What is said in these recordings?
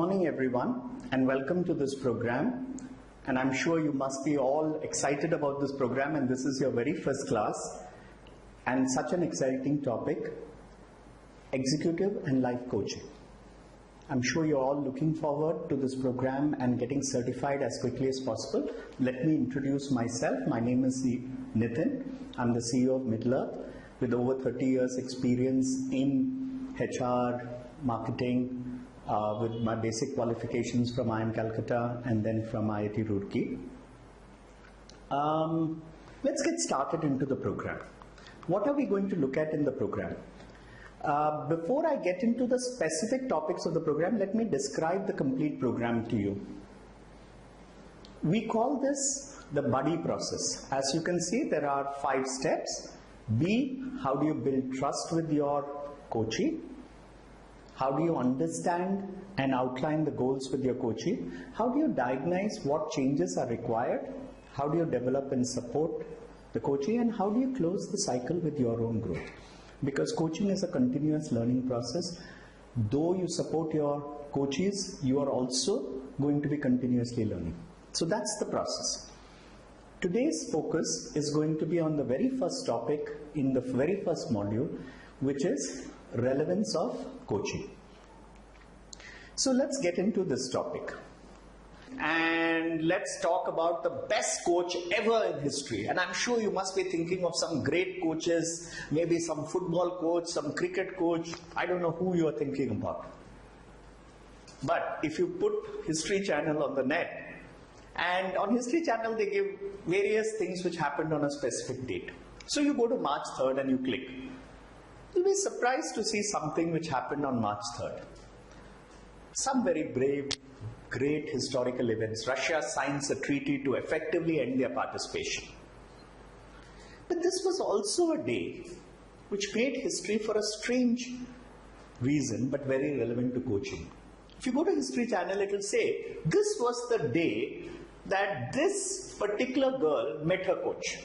morning everyone and welcome to this program, and I'm sure you must be all excited about this program, and this is your very first class and such an exciting topic, executive and life coaching. I'm sure you're all looking forward to this program and getting certified as quickly as possible. Let me introduce myself. My name is Nitin. I'm the CEO of Middle-earth with over 30 years experience in HR, marketing, with my basic qualifications from IIM Calcutta and then from IIT Roorkee. Let's get started into the program. What are we going to look at in the program? Before I get into the specific topics of the program, let me describe the complete program to you. We call this the buddy process. As you can see, there are 5 steps. B, how do you build trust with your coachee? How do you understand and outline the goals with your coachee? How do you diagnose what changes are required? How do you develop and support the coachee? And how do you close the cycle with your own growth? Because coaching is a continuous learning process. Though you support your coachees, you are also going to be continuously learning. So that's the process. Today's focus is going to be on the very first topic in the very first module, which is relevance of coaching. So let's get into this topic. And let's talk about the best coach ever in history. And I'm sure you must be thinking of some great coaches, maybe some football coach, some cricket coach. I don't know who you are thinking about. But if you put History Channel on the net, and on History Channel they give various things which happened on a specific date. So you go to March 3rd and you click. You'll be surprised to see something which happened on March 3rd. Some very brave, great historical events. Russia signs a treaty to effectively end their participation. But this was also a day which made history for a strange reason, but very relevant to coaching. If you go to History Channel, it will say, this was the day that this particular girl met her coach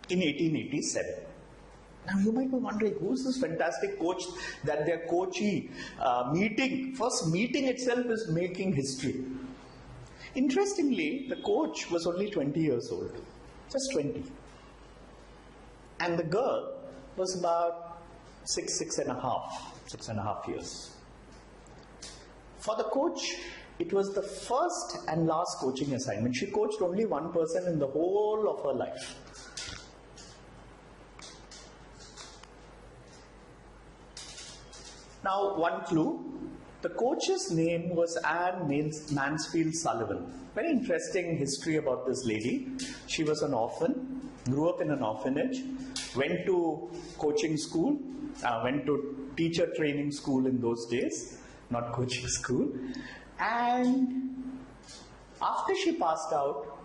in 1887. Now you might be wondering, who's this fantastic coach that their coachee first meeting itself is making history. Interestingly, the coach was only 20 years old, just 20. And the girl was about six and a half years. For the coach, it was the first and last coaching assignment. She coached only one person in the whole of her life. Now, one clue, the coach's name was Anne Mansfield Sullivan. Very interesting history about this lady. She was an orphan, grew up in an orphanage, went to coaching school, went to teacher training school in those days, not coaching school. And after she passed out,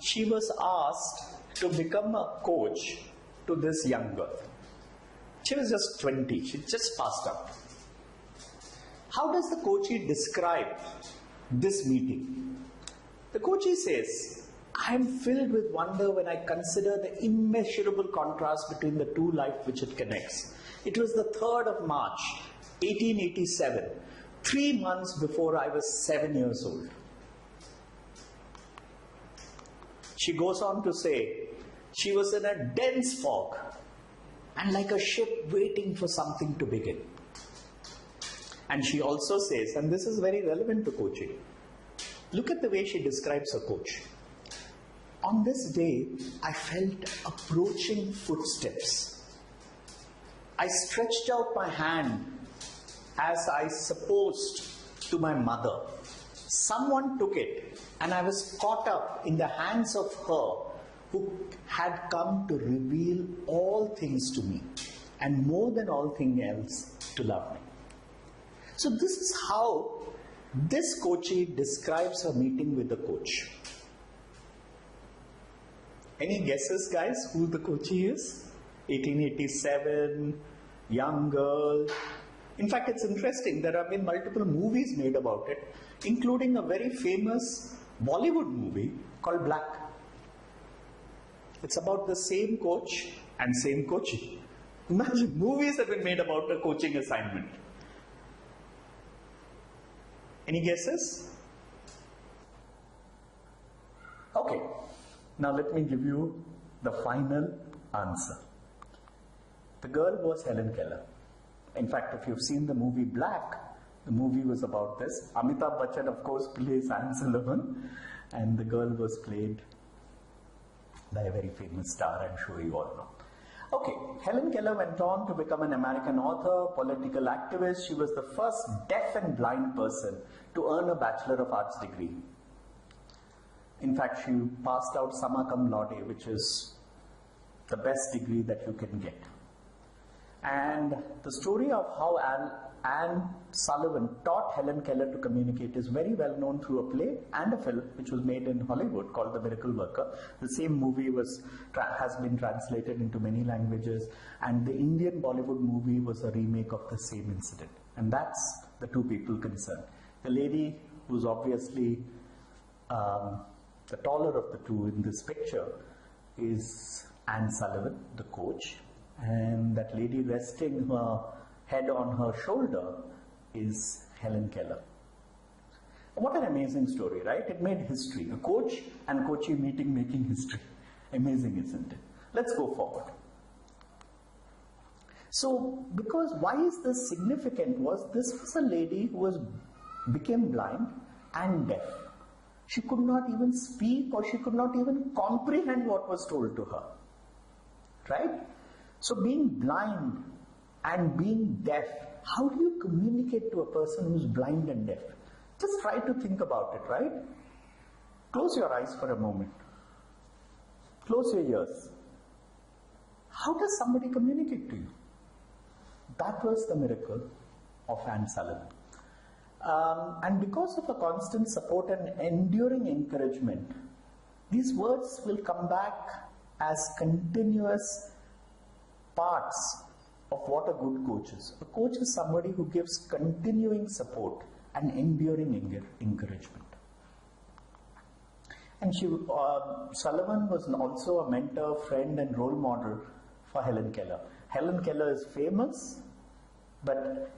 she was asked to become a coach to this young girl. She was just 20. She just passed out. How does the coachee describe this meeting? The coachee says, I am filled with wonder when I consider the immeasurable contrast between the two lives which it connects. It was the 3rd of March, 1887, 3 months before I was 7 years old. She goes on to say, she was in a dense fog, and like a ship waiting for something to begin. And she also says, and this is very relevant to coaching, look at the way she describes her coach. On this day, I felt approaching footsteps. I stretched out my hand as I supposed to my mother. Someone took it, and I was caught up in the hands of her who had come to reveal all things to me, and more than all things else, to love me. So this is how this coachee describes her meeting with the coach. Any guesses, guys, who the coachee is? 1887, young girl. In fact, it's interesting, there have been multiple movies made about it, including a very famous Bollywood movie called Black. It's about the same coach and same coachee. Imagine, movies have been made about a coaching assignment. Any guesses? Okay, now let me give you the final answer. The girl was Helen Keller. In fact, if you've seen the movie Black, the movie was about this. Amitabh Bachchan, of course, plays Anne Sullivan, and the girl was played by a very famous star, I'm sure you all know. Okay, Helen Keller went on to become an American author, political activist. She was the first deaf and blind person to earn a Bachelor of Arts degree. In fact, she passed out summa cum laude, which is the best degree that you can get. And the story of how Anne Sullivan taught Helen Keller to communicate is very well known through a play and a film which was made in Hollywood called The Miracle Worker. The same movie has been translated into many languages, and the Indian Bollywood movie was a remake of the same incident. And that's the two people concerned. The lady who's obviously the taller of the two in this picture is Anne Sullivan, the coach, and that lady resting her head on her shoulder is Helen Keller. What an amazing story, right? It made history. A coach and coachee meeting making history. Amazing, isn't it? Let's go forward. So, because why is this significant was this was a lady who became blind and deaf. She could not even speak, or she could not even comprehend what was told to her. Right? So being blind and being deaf, how do you communicate to a person who's blind and deaf? Just try to think about it, right? Close your eyes for a moment. Close your ears. How does somebody communicate to you? That was the miracle of Anne Sullivan. And because of a constant support and enduring encouragement, these words will come back as continuous parts of what a good coach is. A coach is somebody who gives continuing support and enduring encouragement. And Sullivan was also a mentor, friend, and role model for Helen Keller. Helen Keller is famous, but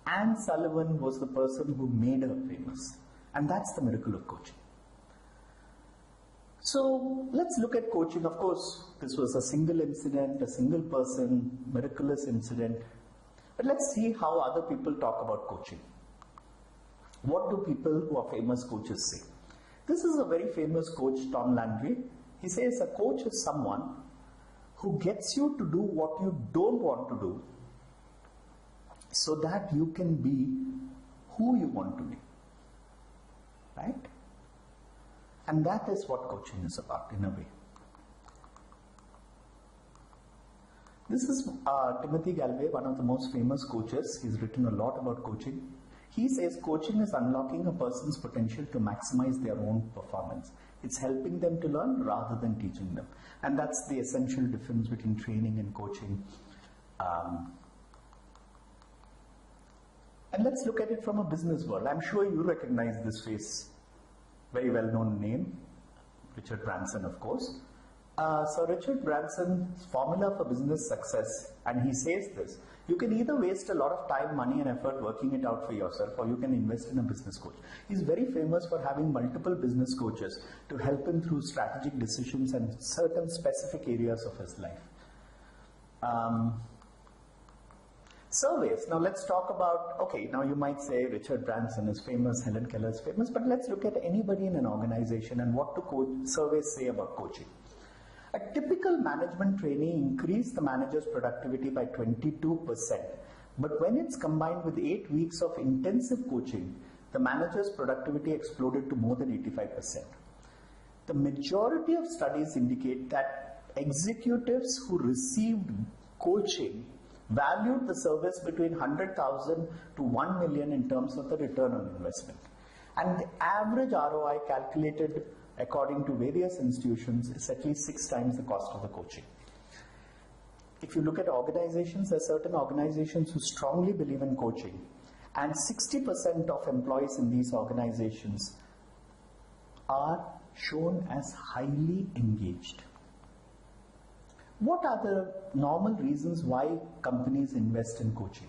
Anne Sullivan was the person who made her famous. And that's the miracle of coaching. So let's look at coaching. Of course, this was a single incident, a single person, miraculous incident. But let's see how other people talk about coaching. What do people who are famous coaches say? This is a very famous coach, Tom Landry. He says a coach is someone who gets you to do what you don't want to do so that you can be who you want to be. Right? And that is what coaching is about, in a way. This is Timothy Galway, one of the most famous coaches. He's written a lot about coaching. He says coaching is unlocking a person's potential to maximize their own performance. It's helping them to learn rather than teaching them. And that's the essential difference between training and coaching. And let's look at it from a business world. I'm sure you recognize this face. Very well-known name, Richard Branson, of course. So Richard Branson's formula for business success, and he says this: you can either waste a lot of time, money and effort working it out for yourself, or you can invest in a business coach. He's very famous for having multiple business coaches to help him through strategic decisions and certain specific areas of his life. Surveys. Now let's talk about, okay, now you might say Richard Branson is famous, Helen Keller is famous, but let's look at anybody in an organization and what do surveys say about coaching. A typical management trainee increased the manager's productivity by 22%, but when it's combined with 8 weeks of intensive coaching, the manager's productivity exploded to more than 85%. The majority of studies indicate that executives who received coaching valued the service between 100,000 to 1 million in terms of the return on investment. And the average ROI calculated according to various institutions is at least 6 times the cost of the coaching. If you look at organizations, there are certain organizations who strongly believe in coaching, and 60% of employees in these organizations are shown as highly engaged. What are the normal reasons why companies invest in coaching?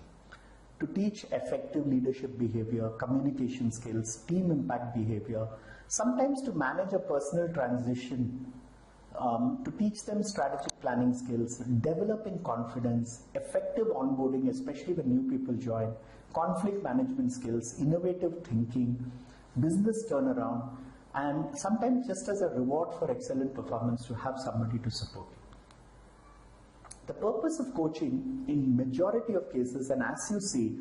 to teach effective leadership behavior, communication skills, team impact behavior, sometimes to manage a personal transition, to teach them strategic planning skills, developing confidence, effective onboarding, especially when new people join, conflict management skills, innovative thinking, business turnaround, and sometimes just as a reward for excellent performance to have somebody to support you. The purpose of coaching in majority of cases, and as you see,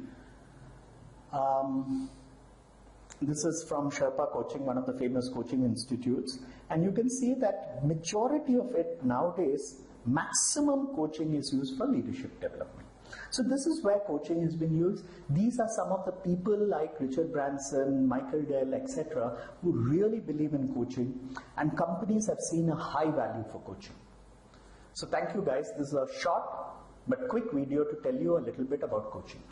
this is from Sherpa Coaching, one of the famous coaching institutes, and you can see that majority of it nowadays, maximum coaching is used for leadership development. So this is where coaching has been used. These are some of the people like Richard Branson, Michael Dell, etc., who really believe in coaching, and companies have seen a high value for coaching. So thank you guys. This is a short but quick video to tell you a little bit about coaching.